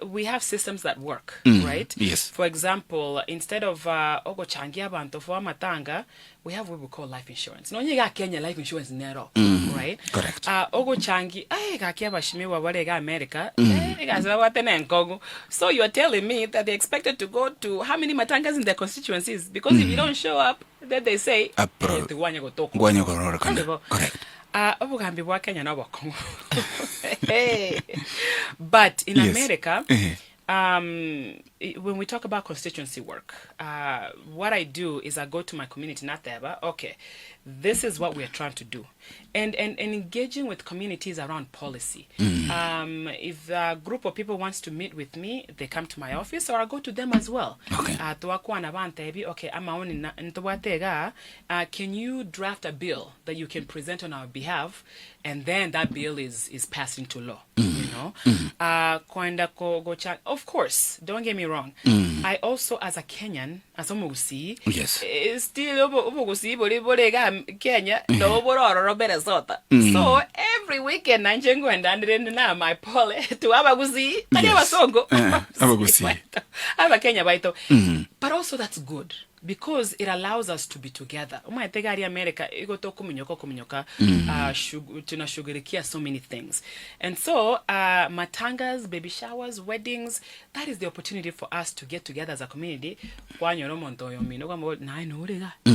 we have systems that work, right? Yes. For example, instead of ogochangia bantu for matanga, we have what we call life insurance. No nyega Kenya life insurance nero, right? Correct. Ogochangi gakia bashimiwa wale America, so you are telling me that they're expected to go to how many matangas in their constituencies? Because if you don't show up, then they say correct. Omogambi wa Kenya Nobokong'U. Hey. But in America, when we talk about constituency work, what I do is I go to my community, not there, but okay, this is what we are trying to do. And engaging with communities around policy. If a group of people wants to meet with me, they come to my office, or I go to them as well. Okay. Okay, can you draft a bill that you can present on our behalf, and then that bill is passed into law, you know? Of course, don't get me wrong. I also, as a Kenyan, as Omogambi, yes, still Kenya, so every weekend Nanjengo and Andrena my pole to Abagusii, Aba Kenya baito. But also that's good, because it allows us to be together. America tunashughulikia so many things. And so matangas, baby showers, weddings, that is the opportunity for us to get together as a community.